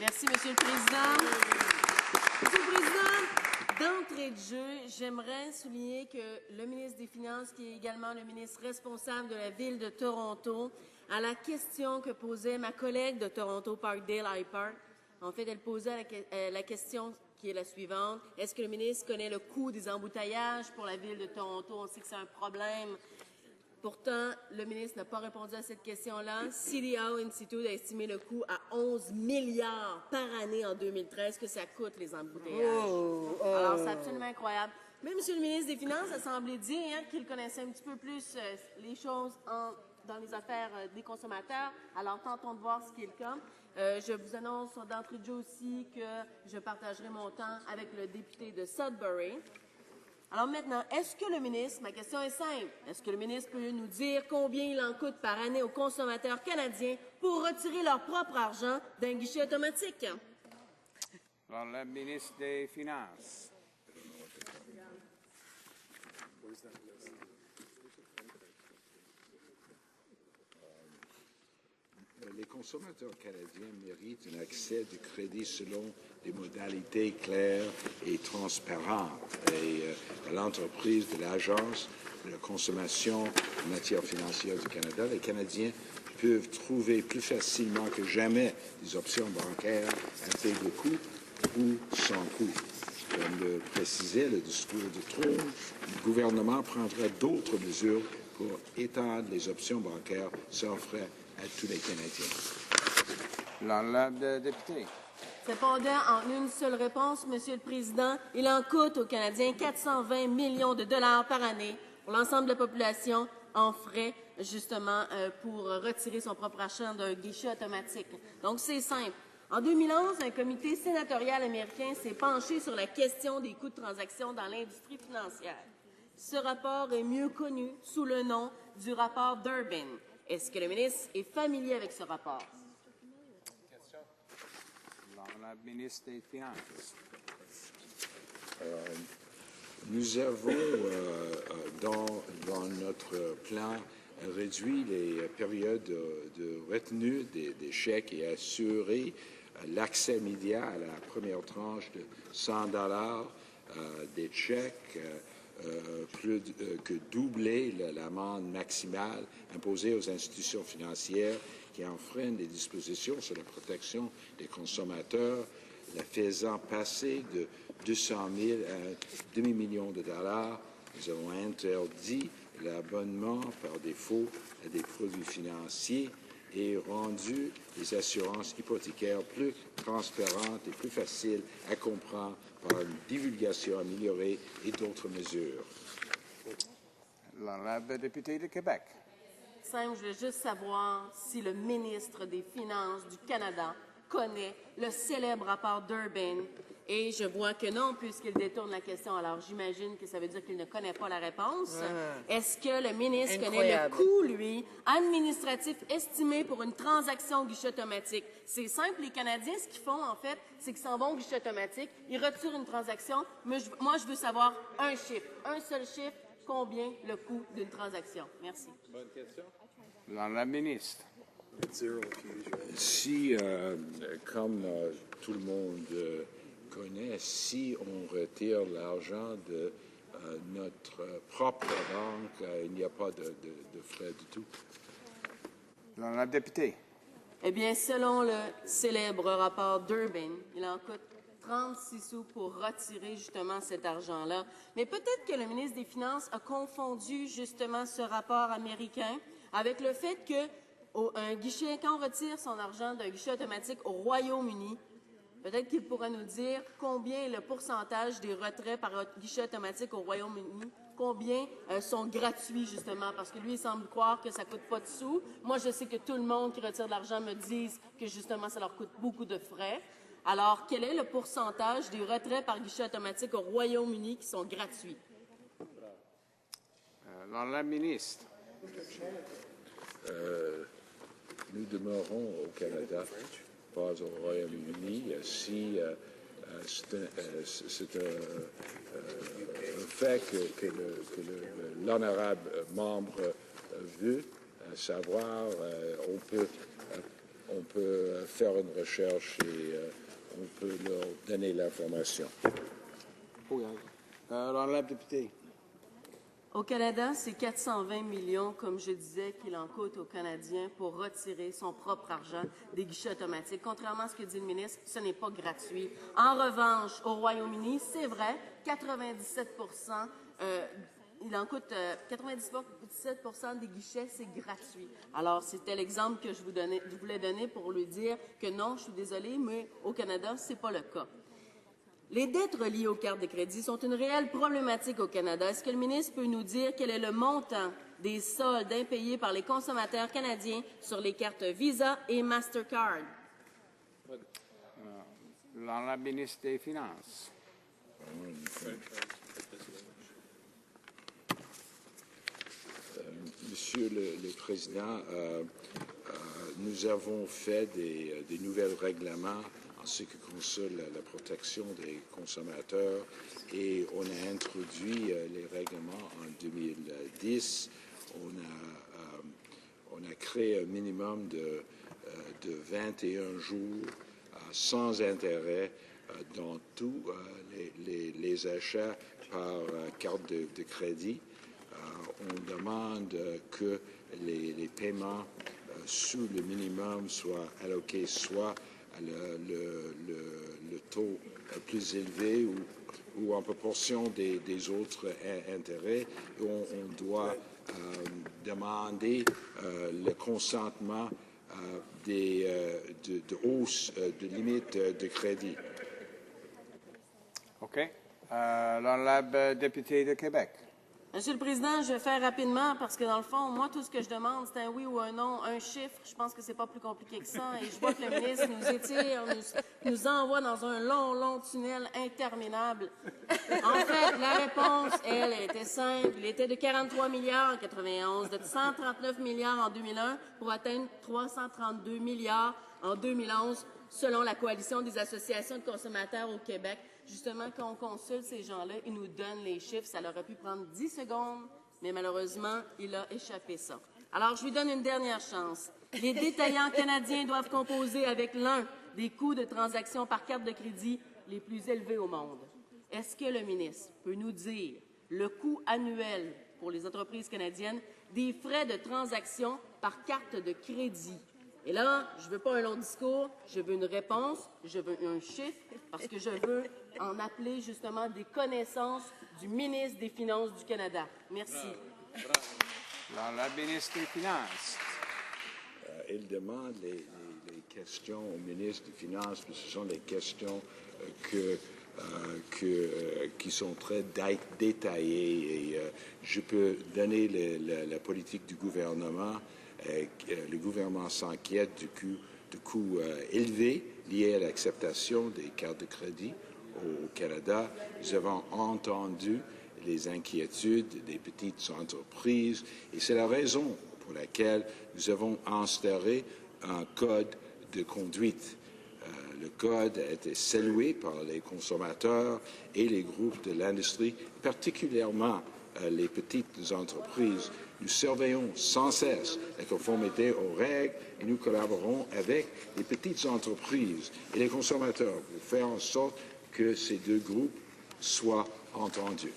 Merci, Monsieur le Président. Monsieur le Président, d'entrée de jeu, j'aimerais souligner que le ministre des Finances, qui est également le ministre responsable de la Ville de Toronto, à la question que posait ma collègue de Toronto, Parkdale High Park, en fait, elle posait la question qui est la suivante. Est-ce que le ministre connaît le coût des embouteillages pour la Ville de Toronto? On sait que c'est un problème. Pourtant, le ministre n'a pas répondu à cette question-là. CDAO Institute a estimé le coût à 11 milliards par année en 2013 que ça coûte les embouteillages. Alors, c'est absolument incroyable. Mais M. le ministre des Finances a semblé dire qu'il connaissait un petit peu plus les choses dans les affaires des consommateurs. Alors, tentons de voir ce qui est le cas. Je vous annonce d'entrée de jeu aussi que je partagerai mon temps avec le député de Sudbury. Alors maintenant, est-ce que le ministre, ma question est simple, est-ce que le ministre peut nous dire combien il en coûte par année aux consommateurs canadiens pour retirer leur propre argent d'un guichet automatique? Alors, le ministre des Finances. Les consommateurs canadiens méritent un accès du crédit selon des modalités claires et transparentes. Et l'entreprise de l'Agence de la consommation en matière financière du Canada, les Canadiens peuvent trouver plus facilement que jamais des options bancaires à faible coût ou sans coût. Comme le précisait le discours de Trump, le gouvernement prendra d'autres mesures pour étendre les options bancaires s'offrant à tous les Canadiens. Le député. Cependant, en une seule réponse, Monsieur le Président, il en coûte aux Canadiens 420 millions de dollars par année pour l'ensemble de la population en frais, justement, pour retirer son propre argent d'un guichet automatique. Donc, c'est simple. En 2011, un comité sénatorial américain s'est penché sur la question des coûts de transaction dans l'industrie financière. Ce rapport est mieux connu sous le nom du rapport Durbin. Est-ce que le ministre est familier avec ce rapport? Le ministre des Finances. Nous avons, dans notre plan, réduit les périodes de retenue des chèques et assuré l'accès immédiat à la première tranche de 100 des chèques, plus que doubler l'amende maximale imposée aux institutions financières qui enfreignent les dispositions sur la protection des consommateurs, la faisant passer de 200 000 à un demi-million de dollars. Nous avons interdit l'abonnement par défaut à des produits financiers et rendu les assurances hypothécaires plus transparentes et plus faciles à comprendre par une divulgation améliorée et d'autres mesures. Le député de Québec. Simple, je veux juste savoir si le ministre des Finances du Canada connaît le célèbre rapport Durbin. Et je vois que non, puisqu'il détourne la question. Alors, j'imagine que ça veut dire qu'il ne connaît pas la réponse. Est-ce que le ministre connaît le coût, lui, administratif estimé pour une transaction guichet automatique? C'est simple, les Canadiens, ce qu'ils font, en fait, c'est qu'ils s'en vont au guichet automatique, ils retirent une transaction. Mais moi, je veux savoir un chiffre, un seul chiffre, combien le coût d'une transaction. Merci. Bonne question. Le ministre. Si, comme tout le monde connaît, si on retire l'argent de notre propre banque, il n'y a pas de frais du tout. Le député. Eh bien, selon le célèbre rapport Durbin, il en coûte 36 sous pour retirer justement cet argent-là. Mais peut-être que le ministre des Finances a confondu justement ce rapport américain avec le fait que un guichet, quand on retire son argent d'un guichet automatique au Royaume-Uni, peut-être qu'il pourra nous dire combien est le pourcentage des retraits par guichet automatique au Royaume-Uni, combien sont gratuits, justement, parce que lui, il semble croire que ça ne coûte pas de sous. Moi, je sais que tout le monde qui retire de l'argent me dit que, justement, ça leur coûte beaucoup de frais. Alors, quel est le pourcentage des retraits par guichet automatique au Royaume-Uni qui sont gratuits? Le ministre. Nous demeurons au Canada, pas au Royaume-Uni. Si c'est un fait que l'honorable membre veut savoir, on peut on peut faire une recherche et on peut leur donner l'information. L'honorable député. Au Canada, c'est 420 millions, comme je disais, qu'il en coûte aux Canadiens pour retirer son propre argent des guichets automatiques. Contrairement à ce que dit le ministre, ce n'est pas gratuit. En revanche, au Royaume-Uni, c'est vrai, 97 il en coûte 97 des guichets, c'est gratuit. Alors, c'était l'exemple que je voulais donner pour lui dire que non, je suis désolée, mais au Canada, ce n'est pas le cas. Les dettes reliées aux cartes de crédit sont une réelle problématique au Canada. Est-ce que le ministre peut nous dire quel est le montant des soldes impayés par les consommateurs canadiens sur les cartes Visa et Mastercard? L'honorable ministre des Finances. Monsieur le Président, nous avons fait des nouveaux règlements en ce qui concerne la protection des consommateurs et on a introduit les règlements en 2010. On a créé un minimum de 21 jours sans intérêt dans tous les achats par carte de crédit. On demande que les paiements sous le minimum soient alloqués soit le taux plus élevé ou en proportion des autres intérêts. On doit demander le consentement de hausse de limite de crédit. OK. L'honorable député de Québec. Monsieur le Président, je vais faire rapidement parce que, dans le fond, moi, tout ce que je demande, c'est un oui ou un non, un chiffre. Je pense que c'est pas plus compliqué que ça. Et je vois que le ministre nous étire, nous envoie dans un long tunnel interminable. En fait, la réponse, elle était simple. Il était de 43 milliards en 91, de 139 milliards en 2001 pour atteindre 332 milliards en 2011, selon la Coalition des associations de consommateurs au Québec. Justement, quand on consulte ces gens-là, ils nous donnent les chiffres. Ça leur aurait pu prendre 10 secondes, mais malheureusement, il a échappé ça. Alors, je lui donne une dernière chance. Les détaillants canadiens doivent composer avec l'un des coûts de transaction par carte de crédit les plus élevés au monde. Est-ce que le ministre peut nous dire le coût annuel pour les entreprises canadiennes des frais de transaction par carte de crédit? Et là, je ne veux pas un long discours, je veux une réponse, je veux un chiffre, parce que je veux en appeler justement des connaissances du ministre des Finances du Canada. Merci. La ministre des Finances. Il demande les questions au ministre des Finances, mais ce sont des questions qui sont très détaillées et je peux donner la politique du gouvernement. Le gouvernement s'inquiète du coût élevé lié à l'acceptation des cartes de crédit au Canada. Nous avons entendu les inquiétudes des petites entreprises et c'est la raison pour laquelle nous avons instauré un code de conduite. Le code a été salué par les consommateurs et les groupes de l'industrie, particulièrement les petites entreprises. Nous surveillons sans cesse la conformité aux règles et nous collaborons avec les petites entreprises et les consommateurs pour faire en sorte que ces deux groupes soient entendus.